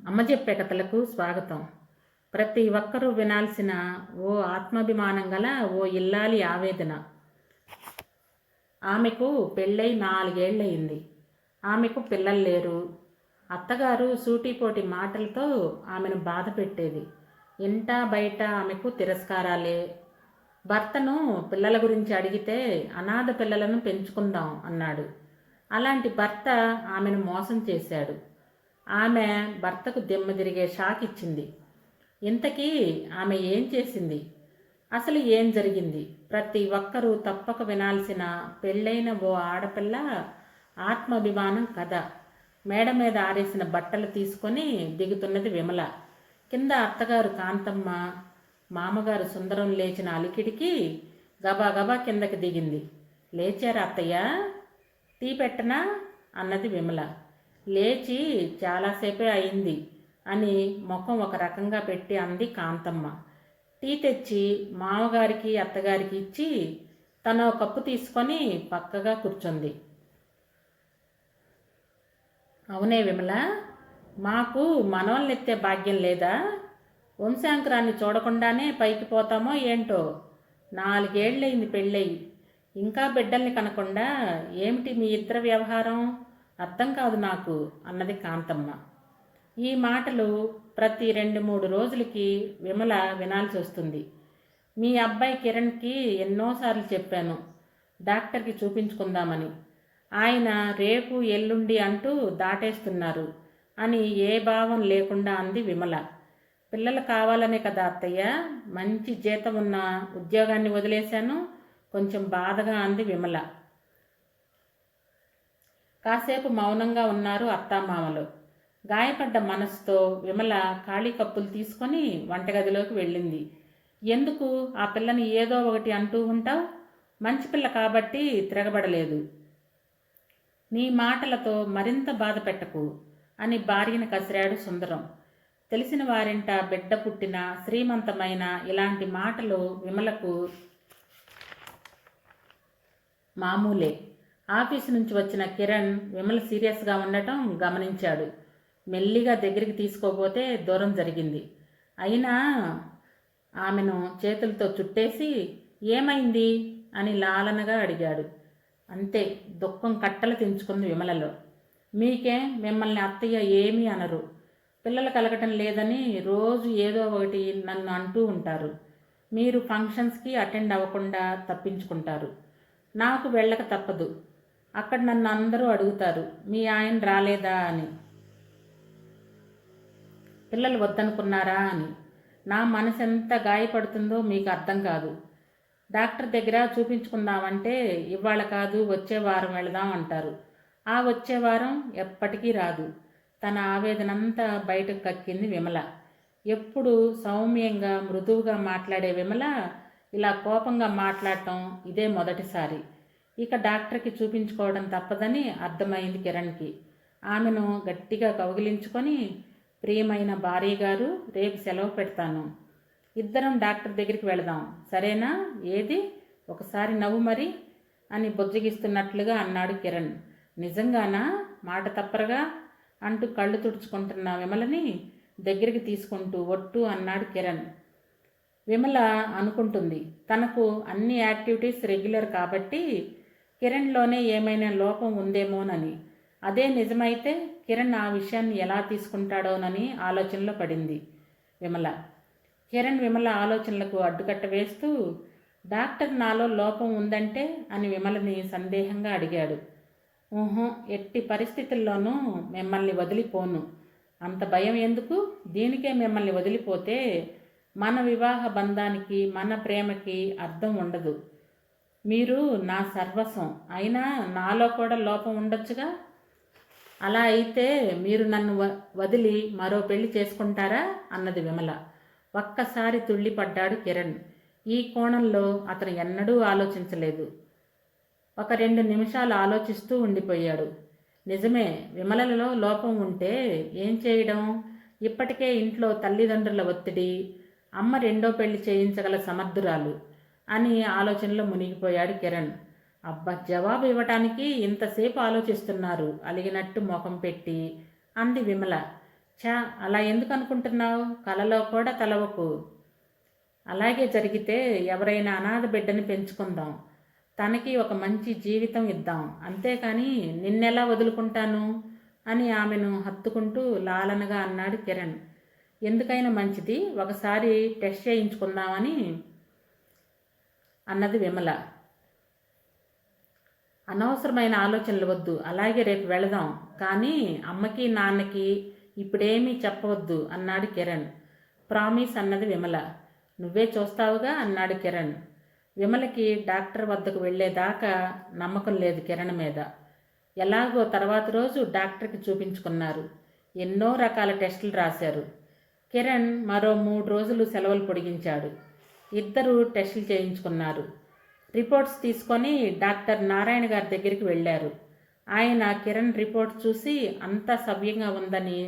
అమ్మ చెప్పే కథలకు స్వాగతం. ప్రతి ఒక్కరూ వినాల్సిన ఓ ఆత్మాభిమానం గల ఓ ఇల్లాలి ఆవేదన. ఆమెకు పెళ్ళై 4 ఏళ్ళయింది. ఆమెకు పిల్లలు లేరు. అత్తగారు సూటిపోటి మాటలతో ఆమెను బాధ పెట్టేది. ఇంటా బయట ఆమెకు తిరస్కారాలే. భర్తను పిల్లల గురించి అడిగితే అనాథ పిల్లలను పెంచుకుందాం అన్నాడు. అలాంటి భర్త ఆమెను మోసం చేశాడు. ఆమె భర్తకు దిమ్మ తిరిగే షాక్ ఇచ్చింది. ఇంతకీ ఆమె ఏం చేసింది? అసలు ఏం జరిగింది? ప్రతి ఒక్కరూ తప్పక వినాల్సిన పెళ్ళైన ఓ ఆడపిల్ల ఆత్మాభిమానం కథ. మేడ మీద ఆరేసిన బట్టలు తీసుకొని దిగుతున్నది విమల. కింద అత్తగారు కాంతమ్మ, మామగారు సుందరం లేచిన అలికిడికి గబా గబా కిందకి దిగింది. లేచారా అత్తయ్య? టీ పెట్టనా అన్నది విమల. లేచి చాలాసేపే అయింది అని ముఖం ఒక రకంగా పెట్టి అంది కాంతమ్మ. టీ తెచ్చి మామగారికి అత్తగారికి ఇచ్చి తను కప్పు తీసుకొని పక్కగా కూర్చుంది. అవునే విమల, మాకు మనవలనెత్తే భాగ్యం లేదా? వంశాంకురాన్ని చూడకుండానే పైకి పోతామో ఏంటో. 4 ఏళ్ళయింది పెళ్ళయి, ఇంకా బిడ్డల్ని కనకుండా ఏమిటి మీ ఇద్దరి వ్యవహారం? అర్థం కాదు నాకు అన్నది కాంతమ్మ. ఈ మాటలు ప్రతి 2-3 రోజులకి విమల వినాల్సి వస్తుంది. మీ అబ్బాయి కిరణ్కి ఎన్నోసార్లు చెప్పాను డాక్టర్కి చూపించుకుందామని. ఆయన రేపు ఎల్లుండి అంటూ దాటేస్తున్నారు అని ఏ భావం లేకుండా అంది విమల. పిల్లలు కావాలనే కదా అత్తయ్య మంచి జీతం ఉన్న ఉద్యోగాన్ని వదిలేశాను, కొంచెం బాధగా అంది విమల. కాసేపు మౌనంగా ఉన్నారు అత్తామామలు. గాయపడ్డ మనసుతో విమల ఖాళీ కప్పులు తీసుకొని వంటగదిలోకి వెళ్ళింది. ఎందుకు ఆ పిల్లని ఏదో ఒకటి అంటూ ఉంటావు? మంచి పిల్ల కాబట్టి తిరగబడలేదు. నీ మాటలతో మరింత బాధ పెట్టకు అని భార్యను కసిరాడు సుందరం. తెలిసిన వారింట బిడ్డ పుట్టిన శ్రీమంతమైన ఇలాంటి మాటలు విమలకు మామూలే. ఆఫీసు నుంచి వచ్చిన కిరణ్ విమల సీరియస్గా ఉండటం గమనించాడు. మెల్లిగా దగ్గరికి తీసుకోపోతే దూరం జరిగింది. అయినా ఆమెను చేతులతో చుట్టేసి ఏమైంది అని లాలనగా అడిగాడు. అంతే, దుఃఖం కట్టలు తెంచుకుంది విమలలో. మీకే మిమ్మల్ని అత్తయ్య ఏమీ అనరు. పిల్లలు కలగటం లేదని రోజు ఏదో ఒకటి నన్ను అంటూ ఉంటారు. మీరు ఫంక్షన్స్కి అటెండ్ అవ్వకుండా తప్పించుకుంటారు. నాకు వెళ్ళక తప్పదు. అక్కడ నన్ను అందరూ అడుగుతారు మీ ఆయన రాలేదా అని, పిల్లలు వద్దనుకున్నారా అని. నా మనసు ఎంత గాయపడుతుందో మీకు అర్థం కాదు. డాక్టర్ దగ్గర చూపించుకుందామంటే ఇవాళ కాదు వచ్చే వారం వెళదాం అంటారు. ఆ వచ్చే వారం ఎప్పటికీ రాదు. తన ఆవేదనంతా బయటకు కక్కింది విమల. ఎప్పుడు సౌమ్యంగా మృదువుగా మాట్లాడే విమల ఇలా కోపంగా మాట్లాడటం ఇదే మొదటిసారి. ఇక డాక్టర్కి చూపించుకోవడం తప్పదని అర్థమైంది కిరణ్కి. ఆమెను గట్టిగా కౌగిలించుకొని, ప్రియమైన భార్య గారు, రేపు సెలవు పెడతాను, ఇద్దరం డాక్టర్ దగ్గరికి వెళదాం, సరేనా? ఏది ఒకసారి నవ్వు మరి అని బుజ్జగిస్తున్నట్లుగా అన్నాడు కిరణ్. నిజంగానా? మాట తప్పరుగా అంటూ కళ్ళు తుడుచుకుంటున్న విమలని దగ్గరికి తీసుకుంటూ ఒట్టు అన్నాడు కిరణ్. విమల అనుకుంటుంది తనకు అన్ని యాక్టివిటీస్ రెగ్యులర్ కాబట్టి కిరణ్లోనే ఏమైనా లోపం ఉందేమోనని. అదే నిజమైతే కిరణ్ ఆ విషయాన్ని ఎలా తీసుకుంటాడోనని ఆలోచనలో పడింది విమల. కిరణ్ విమల ఆలోచనలకు అడ్డుకట్ట వేస్తూ, డాక్టర్ నాలో లోపం ఉందంటే అని విమలని సందేహంగా అడిగాడు. ఎట్టి పరిస్థితుల్లోనూ మిమ్మల్ని వదిలిపోను. అంత భయం ఎందుకు? దీనికే మిమ్మల్ని వదిలిపోతే మన వివాహ బంధానికి మన ప్రేమకి అర్థం ఉండదు. మీరు నా సర్వస్వం. అయినా నాలో కూడా లోపం ఉండొచ్చుగా. అలా అయితే మీరు నన్ను వదిలి మరో పెళ్లి చేసుకుంటారా అన్నది విమల. ఒక్కసారి తుళ్ళిపడ్డాడు కిరణ్. ఈ కోణంలో అతను ఎన్నడూ ఆలోచించలేదు. ఒక 2 నిమిషాలు ఆలోచిస్తూ ఉండిపోయాడు. నిజమే, విమలలో లోపం ఉంటే ఏం చేయడం? ఇప్పటికే ఇంట్లో తల్లిదండ్రుల ఒత్తిడి, అమ్మ 2వ పెళ్లి చేయించగల సమర్థురాలు అని ఆలోచనలో మునిగిపోయాడు కిరణ్. అబ్బా, జవాబు ఇవ్వటానికి ఇంతసేపు ఆలోచిస్తున్నారు అలిగినట్టు ముఖం పెట్టి అంది విమల. ఛా, అలా ఎందుకు అనుకుంటున్నావు? కలలో కూడా తలవకు. అలాగే జరిగితే ఎవరైనా అనాథ బిడ్డని పెంచుకుందాం, తనకి ఒక మంచి జీవితం ఇద్దాం, అంతేకాని నిన్నెలా వదులుకుంటాను అని ఆమెను హత్తుకుంటూ లాలనగా అన్నాడు కిరణ్. ఎందుకైనా మంచిది, ఒకసారి టెస్ట్ చేయించుకుందామని అన్నది విమల. అనవసరమైన ఆలోచనలు వద్దు, అలాగే రేపు వెళదాం, కానీ అమ్మకి నాన్నకి ఇప్పుడేమీ చెప్పవద్దు అన్నాడు కిరణ్. ప్రామిస్ అన్నది విమల. నువ్వే చూస్తావుగా అన్నాడు కిరణ్. విమలకి డాక్టర్ వద్దకు వెళ్ళేదాకా నమ్మకం లేదు కిరణ్ మీద. ఎలాగో తర్వాత రోజు డాక్టర్కి చూపించుకున్నారు. ఎన్నో రకాల టెస్టులు రాశారు. కిరణ్ మరో 3 రోజులు సెలవులు పొడిగించాడు. ఇద్దరు టెస్టులు చేయించుకున్నారు. రిపోర్ట్స్ తీసుకొని డాక్టర్ నారాయణ గారి దగ్గరికి వెళ్ళారు. ఆయన కిరణ్ రిపోర్ట్ చూసి అంతా సవ్యంగా ఉందని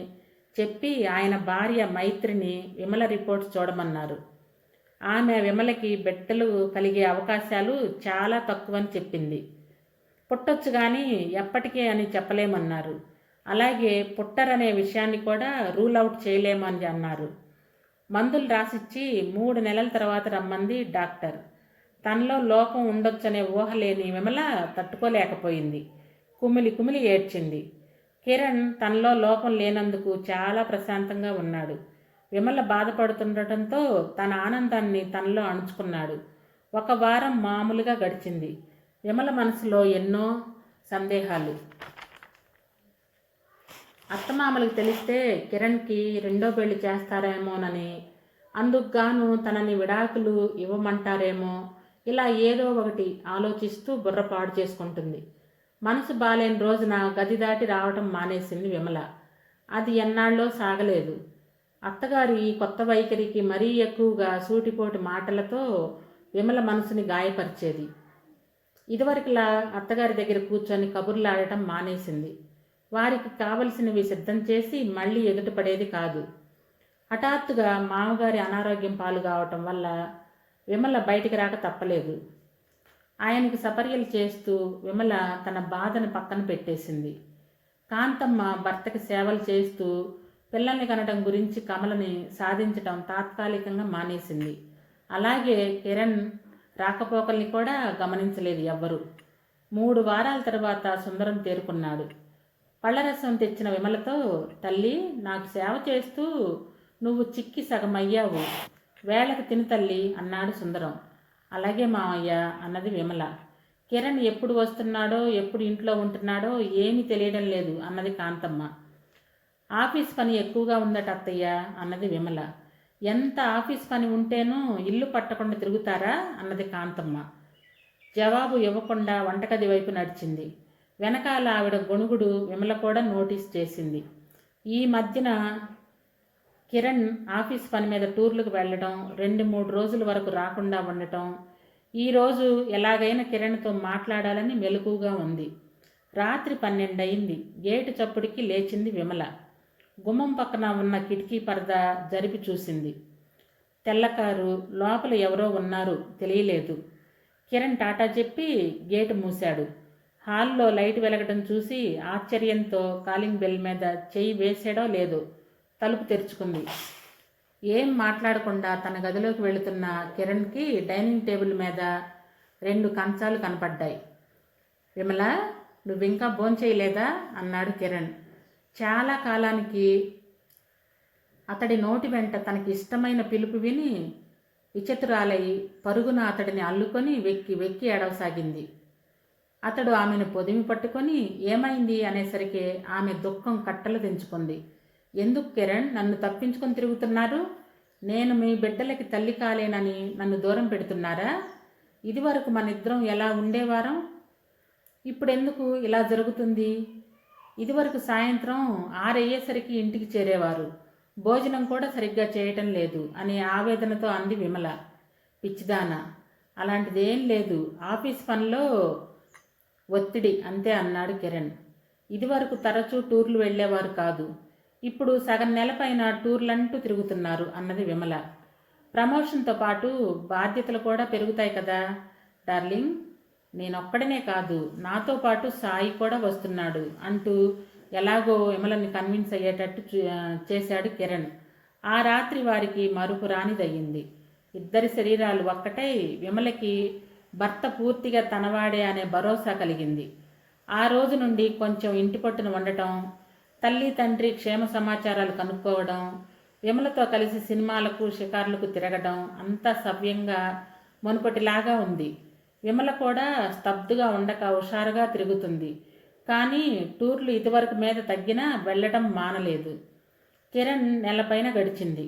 చెప్పి ఆయన భార్య మైత్రిని విమల రిపోర్ట్స్ చూడమన్నారు. ఆమె విమలకి బిడ్డలు కలిగే అవకాశాలు చాలా తక్కువని చెప్పింది. పుట్టొచ్చు కానీ ఎప్పటికీ అని చెప్పలేమన్నారు. అలాగే పుట్టరనే విషయాన్ని కూడా రూల్ అవుట్ చేయలేమని అన్నారు. మందులు రాసిచ్చి 3 నెలల తర్వాత రమ్మంది డాక్టర్. తనలో లోపం ఉండొచ్చనే ఊహ లేని విమల తట్టుకోలేకపోయింది. కుమిలి కుమిలి ఏడ్చింది. కిరణ్ తనలో లోపం లేనందుకు చాలా ప్రశాంతంగా ఉన్నాడు. విమల బాధపడుతుండటంతో తన ఆనందాన్ని తనలో అణుచుకున్నాడు. 1 వారం మామూలుగా గడిచింది. విమల మనసులో ఎన్నో సందేహాలు. అత్తమామలకు తెలిస్తే కిరణ్కి 2వ పెళ్లి చేస్తారేమోనని, అందుకు గాను తనని విడాకులు ఇవ్వమంటారేమో, ఇలా ఏదో ఒకటి ఆలోచిస్తూ బుర్ర పాడు చేసుకుంటుంది. మనసు బాలేని రోజున గది దాటి రావటం మానేసింది విమల. అది ఎన్నాళ్ళో సాగలేదు. అత్తగారి కొత్త వైఖరికి మరీ ఎక్కువగా సూటిపోటి మాటలతో విమల మనసుని గాయపరిచేది. ఇదివరకులా అత్తగారి దగ్గర కూర్చొని కబుర్లాడటం మానేసింది. వారికి కావలసినవి సిద్ధం చేసి మళ్ళీ ఎదుటపడేది కాదు. హఠాత్తుగా మామగారి అనారోగ్యం పాలు కావటం వల్ల విమల బయటికి రాక తప్పలేదు. ఆయనకి సపర్యలు చేస్తూ విమల తన బాధను పక్కన పెట్టేసింది. కాంతమ్మ భర్తకి సేవలు చేస్తూ పిల్లల్ని కనడం గురించి కమలని సాధించటం తాత్కాలికంగా మానేసింది. అలాగే కిరణ్ రాకపోకల్ని కూడా గమనించలేదు ఎవ్వరూ. 3 వారాల తర్వాత సుందరం తేరుకున్నాడు. పళ్ళరసం తెచ్చిన విమలతో, తల్లి, నాకు సేవ చేస్తూ నువ్వు చిక్కి సగమయ్యావు, వేళకు తిను తల్లి అన్నాడు సుందరం. అలాగే మావయ్య అన్నది విమల. కిరణ్ ఎప్పుడు వస్తున్నాడో ఎప్పుడు ఇంట్లో ఉంటున్నాడో ఏమీ తెలియడం లేదు అన్నది కాంతమ్మ. ఆఫీస్ పని ఎక్కువగా ఉందట అత్తయ్య అన్నది విమల. ఎంత ఆఫీస్ పని ఉంటేనూ ఇల్లు పట్టకుండా తిరుగుతారా అన్నది కాంతమ్మ. జవాబు ఇవ్వకుండా వంటగది వైపు నడిచింది. వెనకాల ఆవిడ గొణుగుడు విమల కూడా నోటీస్ చేసింది. ఈ మధ్యన కిరణ్ ఆఫీస్ పని మీద టూర్లకు వెళ్ళడం, 2-3 రోజుల వరకు రాకుండా ఉండటం. ఈరోజు ఎలాగైనా కిరణ్తో మాట్లాడాలని మెలకుగా ఉంది. రాత్రి 12 అయింది. గేటు చప్పుడికి లేచింది విమల. గుమ్మం పక్కన ఉన్న కిటికీ పరదా జరిపి చూసింది. తెల్లకారు, లోపల ఎవరో ఉన్నారు, తెలియలేదు. కిరణ్ టాటా చెప్పి గేటు మూశాడు. హాల్లో లైట్ వెలగడం చూసి ఆశ్చర్యంతో కాలింగ్ బెల్ మీద చెయ్యి వేసాడో లేదో తలుపు తెరుచుకుంది. ఏం మాట్లాడకుండా తన గదిలోకి వెళుతున్న కిరణ్కి డైనింగ్ టేబుల్ మీద 2 కంచాలు కనపడ్డాయి. విమల, నువ్వింకా భోంచేయలేదా అన్నాడు కిరణ్. చాలా కాలానికి అతడి నోటి వెంట తనకి ఇష్టమైన పిలుపు విని విచిత్రాలై పరుగున అతడిని అల్లుకొని వెక్కి వెక్కి ఏడవసాగింది. అతడు ఆమెను పొదిమి పట్టుకొని ఏమైంది అనేసరికి ఆమె దుఃఖం కట్టలు తెంచుకుంది. ఎందుకు కిరణ్ నన్ను తప్పించుకొని తిరుగుతున్నారు? నేను మీ బిడ్డలకి తల్లి కాలేనని నన్ను దూరం పెడుతున్నారా? ఇదివరకు మన ఇద్దరం ఎలా ఉండేవారం, ఇప్పుడెందుకు ఇలా జరుగుతుంది? ఇదివరకు సాయంత్రం 6 అయ్యేసరికి ఇంటికి చేరేవారు, భోజనం కూడా సరిగ్గా చేయటం లేదు అనే ఆవేదనతో అంది విమల. పిచ్చిదాన, అలాంటిదేం లేదు, ఆఫీస్ పనిలో ఒత్తిడి అంతే అన్నాడు కిరణ్. ఇదివరకు తరచూ టూర్లు వెళ్ళేవారు కాదు, ఇప్పుడు సగం నెల పైన టూర్లంటూ తిరుగుతున్నారు అన్నది విమల. ప్రమోషన్తో పాటు బాధ్యతలు కూడా పెరుగుతాయి కదా డార్లింగ్. నేనొక్కడనే కాదు, నాతో పాటు సాయి కూడా వస్తున్నాడు అంటూ ఎలాగో విమలని కన్విన్స్ అయ్యేటట్టు చేశాడు కిరణ్. ఆ రాత్రి వారికి మరుపు రానిదయ్యింది. ఇద్దరి శరీరాలు ఒక్కటై విమలకి భర్త పూర్తిగా తనవాడే అనే భరోసా కలిగింది. ఆ రోజు నుండి కొంచెం ఇంటి పట్టున ఉండటం, తల్లి తండ్రి క్షేమ సమాచారాలు కనుక్కోవడం, విమలతో కలిసి సినిమాలకు షికార్లకు తిరగడం అంతా సవ్యంగా మునుపటిలాగా ఉంది. విమల కూడా స్తబ్దుగా ఉండక హుషారుగా తిరుగుతుంది. కానీ టూర్లు ఇదివరకు మీద తగ్గినా వెళ్ళడం మానలేదు. కిరణ్ నెలపైన గడిచింది.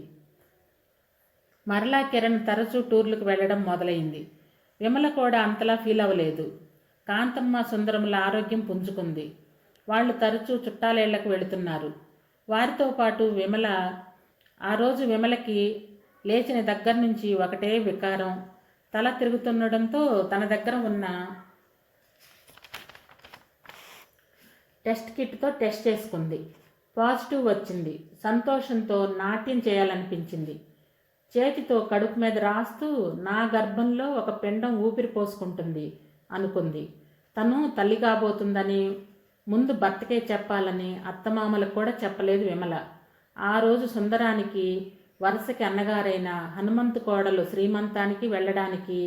మరలా కిరణ్ తరచూ టూర్లకు వెళ్ళడం మొదలైంది. విమల కూడా అంతలా ఫీల్ అవ్వలేదు. కాంతమ్మ సుందరముల ఆరోగ్యం పుంజుకుంది. వాళ్ళు తరచూ చుట్టాలేళ్లకు వెళుతున్నారు. వారితో పాటు విమల. ఆ రోజు విమలకి లేచిన దగ్గర నుంచి ఒకటే వికారం. తల తిరుగుతుండడంతో తన దగ్గర ఉన్న టెస్ట్ కిట్తో టెస్ట్ చేసుకుంది. పాజిటివ్ వచ్చింది. సంతోషంతో నాట్యం చేయాలనిపించింది. చేతితో కడుపు మీద రాస్తూ నా గర్భంలో ఒక పిండం ఊపిరి పోసుకుంటుంది అనుకుంది. తను తల్లి కాబోతుందని ముందు భర్తకే చెప్పాలని అత్తమామలకు కూడా చెప్పలేదు విమల. ఆ రోజు సుందరానికి వరుసకి అన్నగారైన హనుమంతు కోడలు శ్రీమంతానికి వెళ్ళడానికి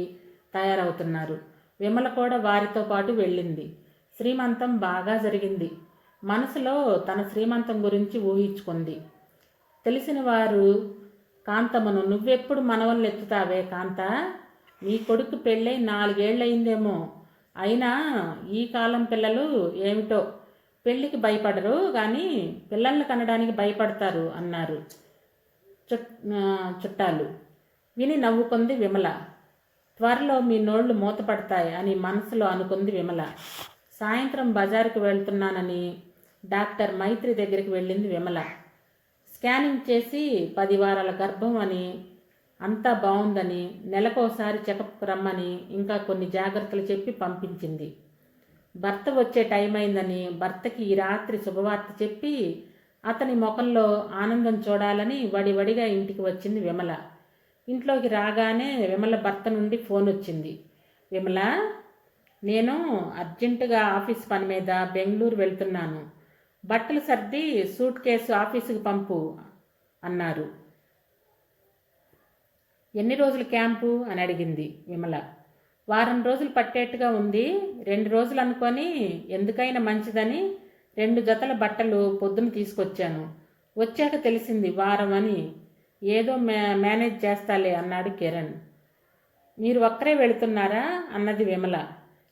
తయారవుతున్నారు. విమల కూడా వారితో పాటు వెళ్ళింది. శ్రీమంతం బాగా జరిగింది. మనసులో తన శ్రీమంతం గురించి ఊహించుకుంది. తెలిసిన వారు కాంతమ్మను, నువ్వెప్పుడు మనవల్ని ఎత్తుతావే కాంత, నీ కొడుకు పెళ్ళై 4 ఏళ్ళయిందేమో, అయినా ఈ కాలం పిల్లలు ఏమిటో పెళ్ళికి భయపడరు కానీ పిల్లల్ని కనడానికి భయపడతారు అన్నారు చుట్టాలు. విని నవ్వుకుంది విమల. త్వరలో మీ నోళ్లు మూతపడతాయి అని మనసులో అనుకుంది విమల. సాయంత్రం బజారుకు వెళ్తున్నానని డాక్టర్ మైత్రి దగ్గరికి వెళ్ళింది విమల. స్కానింగ్ చేసి 10 వారాల గర్భం అని, అంతా బాగుందని, నెలకోసారి చెకప్కి రమ్మని ఇంకా కొన్ని జాగ్రత్తలు చెప్పి పంపించింది. భర్త వచ్చే టైం అయిందని భర్తకి ఈ రాత్రి శుభవార్త చెప్పి అతని ముఖంలో ఆనందం చూడాలని వడివడిగా ఇంటికి వచ్చింది విమల. ఇంట్లోకి రాగానే విమల భర్త నుండి ఫోన్ వచ్చింది. విమల, నేను అర్జెంటుగా ఆఫీస్ పని మీద బెంగళూరు వెళ్తున్నాను. బట్టలు సర్ది సూట్ కేసు ఆఫీసుకి పంపు అన్నారు. ఎన్ని రోజులు క్యాంపు అని అడిగింది విమల. వారం రోజులు పట్టేట్టుగా ఉంది. 2 రోజులు అనుకొని ఎందుకైనా మంచిదని 2 జతల బట్టలు పొద్దున తీసుకొచ్చాను. వచ్చాక తెలిసింది వారం అని. ఏదో మేనేజ్ చేస్తాలే అన్నాడు కిరణ్. మీరు ఒక్కరే వెళుతున్నారా అన్నది విమల.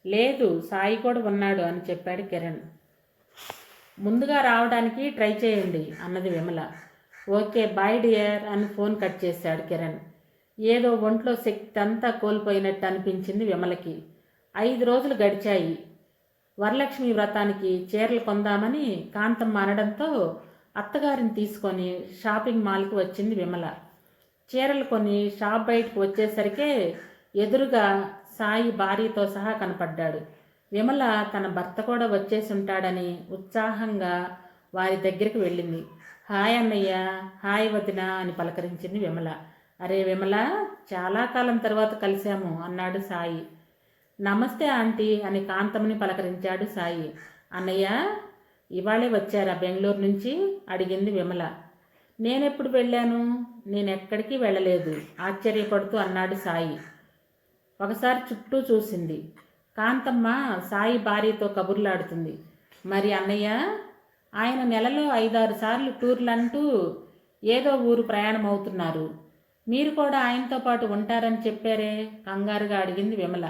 లేదు, సాయి కూడా ఉన్నాడు అని చెప్పాడు కిరణ్. ముందుగా రావడానికి ట్రై చేయండి అన్నది విమల. ఓకే బాయ్ డియర్ అని ఫోన్ కట్ చేశాడు కిరణ్. ఏదో ఒంట్లో శక్తి అంతా కోల్పోయినట్టు అనిపించింది విమలకి. 5 రోజులు గడిచాయి. వరలక్ష్మి వ్రతానికి చీరలు కొందామని కాంతమ్మ అనడంతో అత్తగారిని తీసుకొని షాపింగ్ మాల్కి వచ్చింది విమల. చీరలు కొని షాప్ బయటకు వచ్చేసరికే ఎదురుగా సాయి భార్యతో సహా కనపడ్డాడు. విమల తన భర్త కూడా వచ్చేసి ఉంటాడని ఉత్సాహంగా వారి దగ్గరికి వెళ్ళింది. హాయ్ అన్నయ్య, హాయ్ వదిన అని పలకరించింది విమల. అరే విమల, చాలా కాలం తర్వాత కలిశాము అన్నాడు సాయి. నమస్తే ఆంటీ అని కాంతమ్మని పలకరించాడు సాయి. అన్నయ్య, ఇవాళే వచ్చారా బెంగళూరు నుంచి అడిగింది విమల. నేనెప్పుడు వెళ్ళాను? నేనెక్కడికి వెళ్ళలేదు ఆశ్చర్యపడుతూ అన్నాడు సాయి. ఒకసారి చుట్టూ చూసింది. కాంతమ్మ సాయి భార్యతో కబుర్లాడుతుంది. మరి అన్నయ్య, ఆయన నెలలో 5-6 సార్లు టూర్లంటూ ఏదో ఊరు ప్రయాణం అవుతున్నారు. మీరు కూడా ఆయనతో పాటు ఉంటారని చెప్పారే కంగారుగా అడిగింది విమల.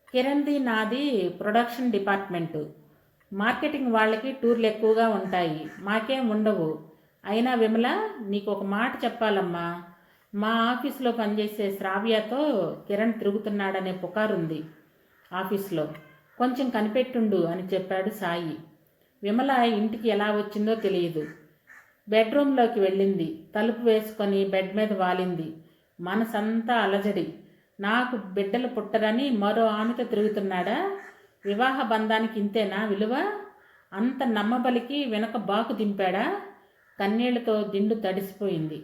కిరణ్ది నాది ప్రొడక్షన్ డిపార్ట్మెంటు. మార్కెటింగ్ వాళ్ళకి టూర్లు ఎక్కువగా ఉంటాయి, మాకేం ఉండవు. అయినా విమల, నీకు ఒక మాట చెప్పాలమ్మా. మా ఆఫీసులో పనిచేసే శ్రావ్యతో కిరణ్ తిరుగుతున్నాడనే పుకారుంది ఆఫీస్లో. కొంచెం కనిపెట్టుండు అని చెప్పాడు సాయి. విమల ఇంటికి ఎలా వచ్చిందో తెలియదు. బెడ్రూమ్లోకి వెళ్ళింది. తలుపు వేసుకొని బెడ్ మీద వాలింది. మనసంతా అలజడి. నాకు బిడ్డలు పుట్టరని మరో ఆమెతో తిరుగుతున్నాడా? వివాహ బంధానికి ఇంతేనా విలువ? అంత నమ్మబలికి వెనక బాకు దింపాడా? కన్నీళ్లతో దిండు తడిసిపోయింది.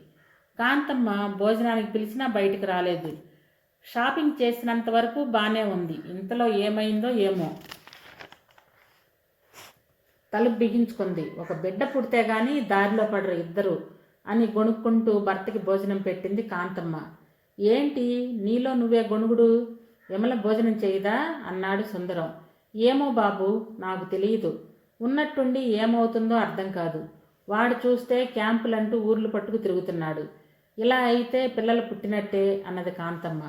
కాంతమ్మ భోజనానికి పిలిచినా బయటికి రాలేదు. షాపింగ్ చేసినంత వరకు బాగానే ఉంది. ఇంతలో ఏమైందో ఏమో. తలుపు బిగించుకుంది. ఒక బిడ్డ పుడితే గాని దారిలో పడరు ఇద్దరు అని గొణుక్కుంటూ భర్తకి భోజనం పెట్టింది కాంతమ్మ. ఏంటి నీలో నువ్వే గొణుగుడు, విమల భోజనం చేయదా అన్నాడు సుందరం. ఏమో బాబు, నాకు తెలియదు. ఉన్నట్టుండి ఏమవుతుందో అర్థం కాదు. వాడు చూస్తే క్యాంపులంటూ ఊర్లు పట్టుకు తిరుగుతున్నాడు. ఇలా అయితే పిల్లలు పుట్టినట్టే అన్నది కాంతమ్మ.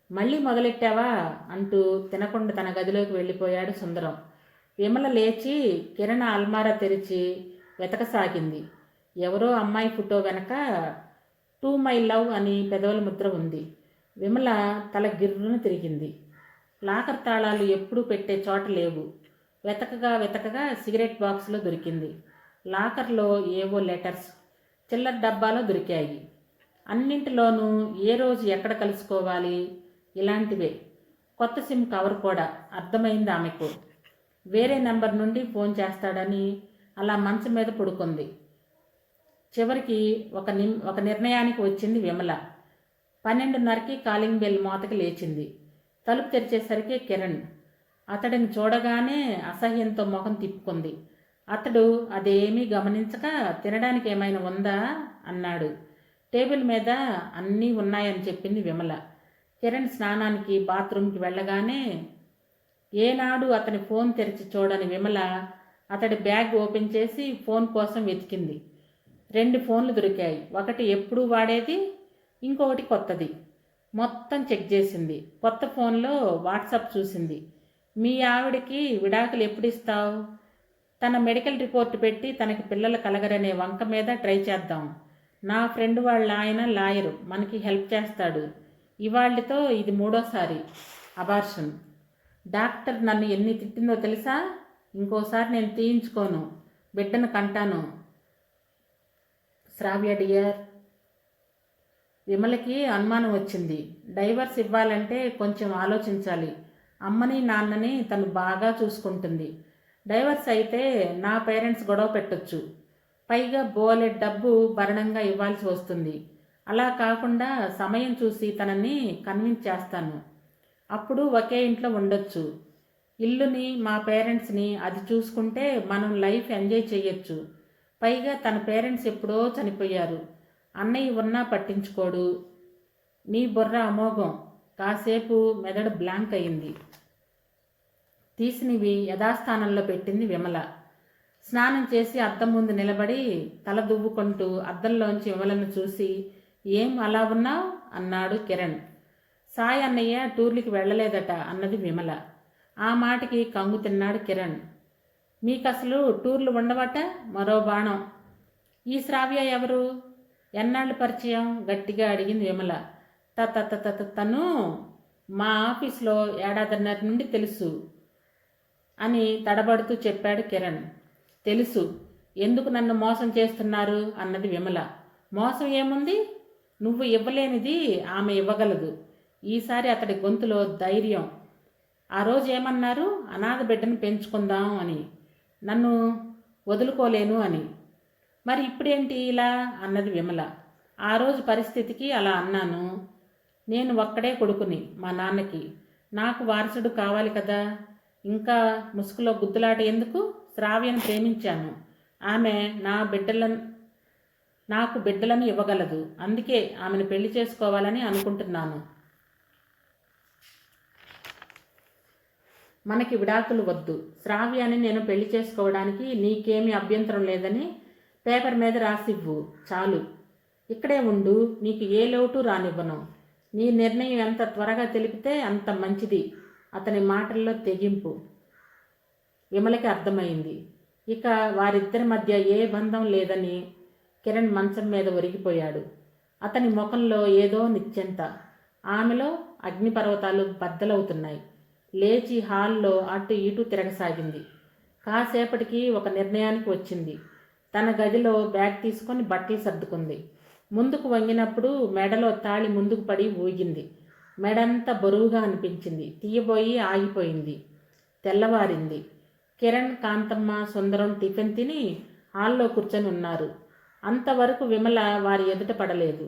మళ్ళీ మొదలెట్టావా అంటూ తినకుండా తన గదిలోకి వెళ్ళిపోయాడు సుందరం. విమల లేచి కిరణ అల్మారా తెరిచి వెతకసాగింది. ఎవరో అమ్మాయి ఫోటో వెనక 'టు మై లవ్' అని పెదవుల ముద్ర ఉంది. విమల తల గిర్రును తిరిగింది. లాకర్ తాళాలు ఎప్పుడూ పెట్టే చోట లేవు. వెతకగా సిగరెట్ బాక్స్లో దొరికింది. లాకర్లో ఏవో లెటర్స్ చిల్లర డబ్బాలో దొరికాయి. అన్నింటిలోనూ ఏ రోజు ఎక్కడ కలుసుకోవాలి ఇలాంటివే. కొత్త సిమ్ కవర్ కూడా. అర్థమైంది ఆమెకు. వేరే నెంబర్ నుండి ఫోన్ చేస్తాడని అలా మంచం మీద పడుకుంది. చివరికి ఒక నిర్ణయానికి వచ్చింది విమల. 12:30కి కాలింగ్ బెల్ మోతకి లేచింది. తలుపు తెరిచేసరికి కిరణ్. అతడిని చూడగానే అసహ్యంతో ముఖం తిప్పుకుంది. అతడు అదేమీ గమనించక తినడానికి ఏమైనా ఉందా అన్నాడు. టేబుల్ మీద అన్నీ ఉన్నాయని చెప్పింది విమల. కిరణ్ స్నానానికి బాత్రూమ్కి వెళ్ళగానే ఏనాడు అతని ఫోన్ తెరిచి చూడని విమల అతడి బ్యాగ్ ఓపెన్ చేసి ఫోన్ కోసం వెతికింది. 2 ఫోన్లు దొరికాయి. ఒకటి ఎప్పుడూ వాడేది, ఇంకొకటి కొత్తది. మొత్తం చెక్ చేసింది. కొత్త ఫోన్లో వాట్సాప్ చూసింది. మీ ఆవిడకి విడాకులు ఎప్పుడు ఇస్తావు? తన మెడికల్ రిపోర్ట్ పెట్టి తనకి పిల్లలు కలగరనే వంక మీద ట్రై చేద్దాం. నా ఫ్రెండ్ వాళ్ళ ఆయన లాయరు, మనకి హెల్ప్ చేస్తాడు. ఇవాళ్ళతో ఇది 3వ అబార్షన్. డాక్టర్ నన్ను ఎన్ని తిట్టిందో తెలుసా? ఇంకోసారి నేను తీయించుకోను, బిడ్డను కంటాను. శ్రావ్య డియర్. విమలకి అనుమానం వచ్చింది. డైవర్స్ ఇవ్వాలంటే కొంచెం ఆలోచించాలి. అమ్మని నాన్నని తను బాగా చూసుకుంటుంది. డైవర్స్ అయితే నా పేరెంట్స్ గొడవ పెట్టొచ్చు. పైగా బోలెడ్ డబ్బు భరణంగా ఇవ్వాల్సి వస్తుంది. అలా కాకుండా సమయం చూసి తనని కన్విన్స్ చేస్తాను. అప్పుడు ఒకే ఇంట్లో ఉండొచ్చు. ఇల్లుని మా పేరెంట్స్ని అది చూసుకుంటే మనం లైఫ్ ఎంజాయ్ చేయొచ్చు. పైగా తన పేరెంట్స్ ఎప్పుడో చనిపోయారు. అన్నయ్య ఉన్నా పట్టించుకోడు. నీ బుర్ర అమోఘం. కాసేపు మెదడు బ్లాంక్ అయింది. తీసినవి యథాస్థానంలో పెట్టింది విమల. స్నానం చేసి అద్దం ముందు నిలబడి తల దువ్వుకుంటూ అద్దంలోంచి విమలను చూసి ఏం అలా ఉన్నావు అన్నాడు కిరణ్. సాయి అన్నయ్య టూర్లకి వెళ్ళలేదట అన్నది విమల. ఆ మాటకి కంగు తిన్నాడు కిరణ్. మీకు అసలు టూర్లు ఉండవట? మరో బాణం. ఈ శ్రావ్య ఎవరు? ఎన్నాళ్ళు పరిచయం? గట్టిగా అడిగింది విమల. తను మా ఆఫీస్లో 1.5 ఏళ్ల నుండి తెలుసు అని తడబడుతూ చెప్పాడు కిరణ్. తెలుసు. ఎందుకు నన్ను మోసం చేస్తున్నారు అన్నది విమల. మోసం ఏముంది? నువ్వు ఇవ్వలేనిది ఆమె ఇవ్వగలదు. ఈసారి అతడి గొంతులో ధైర్యం. ఆ రోజు ఏమన్నారు? అనాథ బిడ్డను పెంచుకుందాం అని, నన్ను వదులుకోలేను అని. మరి ఇప్పుడేంటి ఇలా అన్నది విమల. ఆ రోజు పరిస్థితికి అలా అన్నాను. నేను ఒక్కడే కొడుకుని మా నాన్నకి. నాకు వారసుడు కావాలి కదా. ఇంకా ముసుగులో గుద్దులాట ఎందుకు? శ్రావ్యను ప్రేమించాను. ఆమె నాకు బిడ్డలను ఇవ్వగలదు. అందుకే ఆమెను పెళ్లి చేసుకోవాలని అనుకుంటున్నాను. మనకి విడాకులు వద్దు. శ్రావ్యాన్ని నేను పెళ్లి చేసుకోవడానికి నీకేమీ అభ్యంతరం లేదని పేపర్ మీద రాసివ్వు చాలు. ఇక్కడే ఉండు. నీకు ఏ లోటు రానివ్వను. నీ నిర్ణయం ఎంత త్వరగా తెలిపితే అంత మంచిది. అతని మాటల్లో తెగింపు. విమలకి అర్థమైంది. ఇక వారిద్దరి మధ్య ఏ బంధం లేదని. కిరణ్ మంచం మీద ఒరిగిపోయాడు. అతని ముఖంలో ఏదో నిశ్చింత. ఆమెలో అగ్నిపర్వతాలు బద్దలవుతున్నాయి. లేచి హాల్లో అటు ఇటు తిరగసాగింది. కాసేపటికి ఒక నిర్ణయానికి వచ్చింది. తన గదిలో బ్యాగ్ తీసుకొని బట్టలు సర్దుకుంది. ముందుకు వంగినప్పుడు మెడలో తాళి ముందుకు పడి ఊగింది. మెడంతా బరువుగా అనిపించింది. తీయబోయి ఆగిపోయింది. తెల్లవారింది. కిరణ్, కాంతమ్మ, సుందరం టిఫిన్ తిని హాల్లో కూర్చొని ఉన్నారు. అంతవరకు విమల వారి ఎదుట పడలేదు.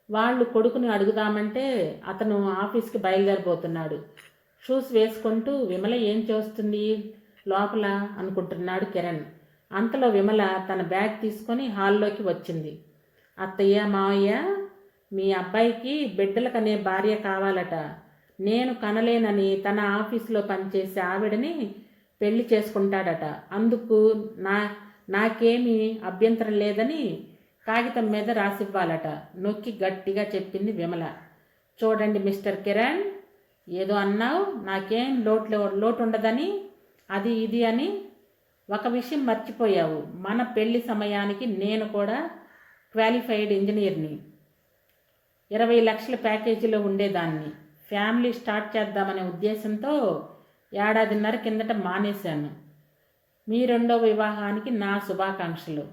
వాళ్ళు కొడుకుని అడుగుదామంటే అతను ఆఫీస్కి బయలుదేరిపోతున్నాడు. షూస్ వేసుకుంటూ విమల ఏం చేస్తుంది లోపల అనుకుంటున్నాడు కిరణ్. అంతలో విమల తన బ్యాగ్ తీసుకొని హాల్లోకి వచ్చింది. అత్తయ్య, మావయ్య, మీ అబ్బాయికి బిడ్డలకనే భార్య కావాలట. నేను కనలేనని తన ఆఫీసులో పనిచేసే ఆవిడని పెళ్లి చేసుకుంటాడట. అందుకు నాకేమీ అభ్యంతరం లేదని కాగితం మీద రాసివ్వాలట. నొక్కి గట్టిగా చెప్పింది విమల. చూడండి మిస్టర్ కిరణ్, ఏదో అన్నావు, నాకేం లోటు ఉండదని, అది ఇది అని. ఒక విషయం మర్చిపోయావు. మన పెళ్లి సమయానికి నేను కూడా క్వాలిఫైడ్ ఇంజనీర్ని. 20 లక్షల ప్యాకేజీలో ఉండేదాన్ని. ఫ్యామిలీ స్టార్ట్ చేద్దామనే ఉద్దేశంతో ఏడాదిన్నర కిందట మానేశాను. మీ రెండవ వివాహానికి నా శుభాకాంక్షలు.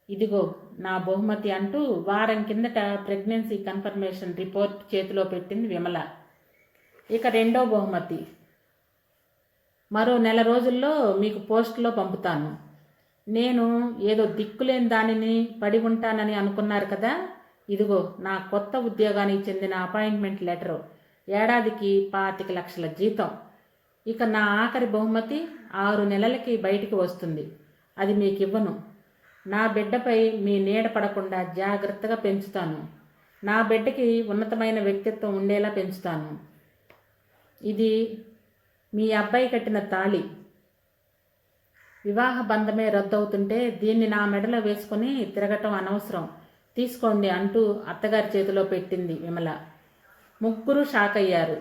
ఇదిగో నా బహుమతి అంటూ వారం కిందట ప్రెగ్నెన్సీ కన్ఫర్మేషన్ రిపోర్ట్ చేతిలో పెట్టింది విమల. ఇక రెండో బహుమతి మరో నెల రోజుల్లో మీకు పోస్టులో పంపుతాను. నేను ఏదో దిక్కులేని దానిని పడి ఉంటానని అనుకున్నారు కదా. ఇదిగో నా కొత్త ఉద్యోగానికి చెందిన అపాయింట్మెంట్ లెటరు. ఏడాదికి 25 లక్షల జీతం. ఇక నా ఆఖరి బహుమతి 6 నెలలకి బయటికి వస్తుంది. అది మీకు ఇవ్వను. నా బిడ్డపై మీ నీడ పడకుండా జాగ్రత్తగా పెంచుతాను. నా బిడ్డకి ఉన్నతమైన వ్యక్తిత్వం ఉండేలా పెంచుతాను. ఇది మీ అబ్బాయి కట్టిన తాళి. వివాహ బంధమే రద్దవుతుంటే దీన్ని నా మెడలో వేసుకొని తిరగటం అనవసరం. తీసుకోండి అంటూ అత్తగారి చేతిలో పెట్టింది విమల. ముగ్గురు షాక్ అయ్యారు.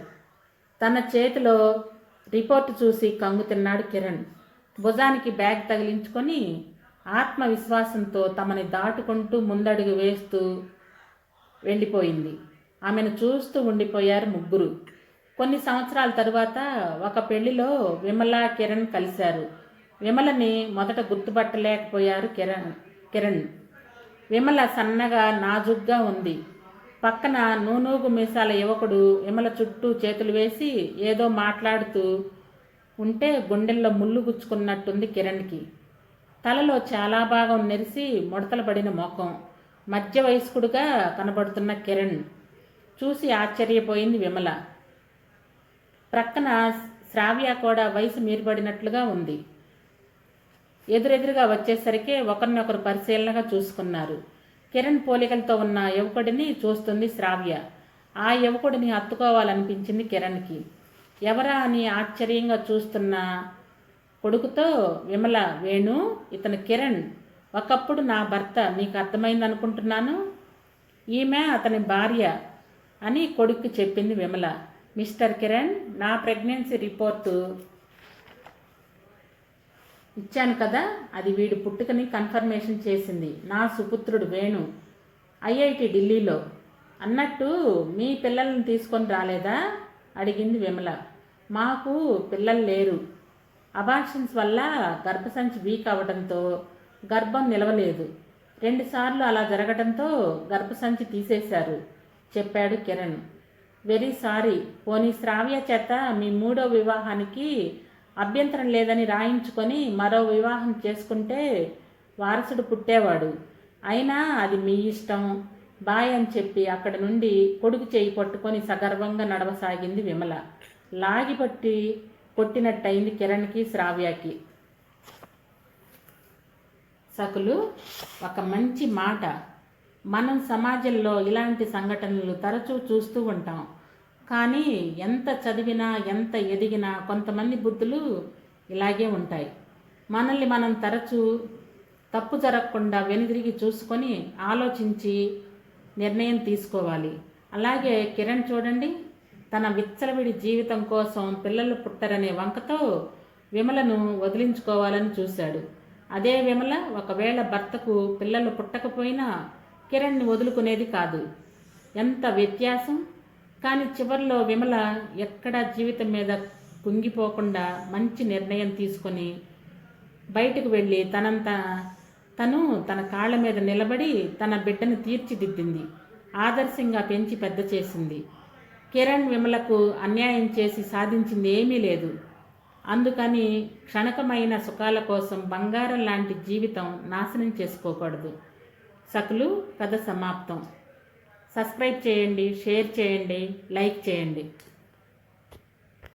తన చేతిలో రిపోర్టు చూసి కంగు తిన్నాడు కిరణ్. భుజానికి బ్యాగ్ తగిలించుకొని ఆత్మవిశ్వాసంతో తమని దాటుకుంటూ ముందడుగు వేస్తూ వెళ్ళిపోయింది. ఆమెను చూస్తూ ఉండిపోయారు ముగ్గురు. కొన్ని సంవత్సరాల తరువాత ఒక పెళ్లిలో విమల, కిరణ్ కలిశారు. విమలని మొదట గుర్తుపట్టలేకపోయారు కిరణ్. విమల సన్నగా నాజుగ్గా ఉంది. పక్కన నూనూగు మీసాల యువకుడు విమల చుట్టూ చేతులు వేసి ఏదో మాట్లాడుతూ ఉంటే గుండెల్లో ముళ్ళు గుచ్చుకున్నట్టుంది కిరణ్కి. తలలో చాలా భాగం నెరిసి ముడతలు పడిన ముఖం, మధ్య వయస్కుడుగా కనబడుతున్న కిరణ్ చూసి ఆశ్చర్యపోయింది విమల. ప్రక్కన శ్రావ్య కూడా వయసు మీరిపడినట్లుగా ఉంది. ఎదురెదురుగా వచ్చేసరికి ఒకరినొకరు పరిశీలనగా చూసుకున్నారు. కిరణ్ పోలికలతో ఉన్న యువకుడిని చూస్తుంది శ్రావ్య. ఆ యువకుడిని హత్తుకోవాలనిపించింది కిరణ్కి. ఎవరా అని ఆశ్చర్యంగా చూస్తున్న కొడుకుతో విమల, వేణు, ఇతను కిరణ్, ఒకప్పుడు నా భర్త, నీకు అర్థమైందనుకుంటున్నాను. ఈమె అతని భార్య అని కొడుక్కి చెప్పింది విమల. మిస్టర్ కిరణ్, నా ప్రెగ్నెన్సీ రిపోర్టు ఇచ్చాను కదా, అది వీడి పుట్టుకని కన్ఫర్మేషన్ చేసింది. నా సుపుత్రుడు వేణు, ఐఐటి ఢిల్లీలో. అన్నట్టు మీ పిల్లల్ని తీసుకొని రాలేదా అడిగింది విమల. మాకు పిల్లలు లేరు. అబార్షన్స్ వల్ల గర్భసంచి వీక్ అవ్వడంతో గర్భం నిలవలేదు. 2 సార్లు అలా జరగడంతో గర్భసంచి తీసేశారు చెప్పాడు కిరణ్. Very sorry. పోనీ శ్రావ్య చేత మీ 3వ వివాహానికి అభ్యంతరం లేదని రాయించుకొని మరో వివాహం చేసుకుంటే వారసుడు పుట్టేవాడు. అయినా అది మీ ఇష్టం, బాయ్ అని చెప్పి అక్కడి నుండి కొడుకు చేయి పట్టుకొని సగర్వంగా నడవసాగింది విమల. లాగిపట్టి కొట్టినట్టయింది కిరణ్కి, శ్రావ్యకి. సకులు, ఒక మంచి మాట. మనం సమాజంలో ఇలాంటి సంఘటనలు తరచూ చూస్తూ ఉంటాం. కానీ ఎంత చదివినా, ఎంత ఎదిగినా కొంతమంది బుద్ధులు ఇలాగే ఉంటాయి. మనల్ని మనం తరచూ తప్పు జరగకుండా వెనుదిరిగి చూసుకొని ఆలోచించి నిర్ణయం తీసుకోవాలి. అలాగే కిరణ్ చూడండి, తన విచ్చలవిడి జీవితం కోసం పిల్లలు పుట్టరనే వంకతో విమలను వదిలించుకోవాలని చూశాడు. అదే విమల ఒకవేళ భర్తకు పిల్లలు పుట్టకపోయినా కిరణ్ని వదులుకునేది కాదు. ఎంత వ్యత్యాసం! కానీ చివరిలో విమల ఎక్కడా జీవితం మీద కుంగిపోకుండా మంచి నిర్ణయం తీసుకొని బయటకు వెళ్ళి తను తన కాళ్ళ మీద నిలబడి తన బిడ్డను తీర్చిదిద్దింది. ఆదర్శంగా పెంచి పెద్ద చేసింది. కిరణ్ విమలకు అన్యాయం చేసి సాధించింది ఏమీ లేదు. అందుకని క్షణకమైన సుఖాల కోసం బంగారం లాంటి జీవితం నాశనం చేసుకోకూడదు. సకులు, కథ సమాప్తం. సబ్స్క్రైబ్ చేయండి, షేర్ చేయండి, లైక్ చేయండి.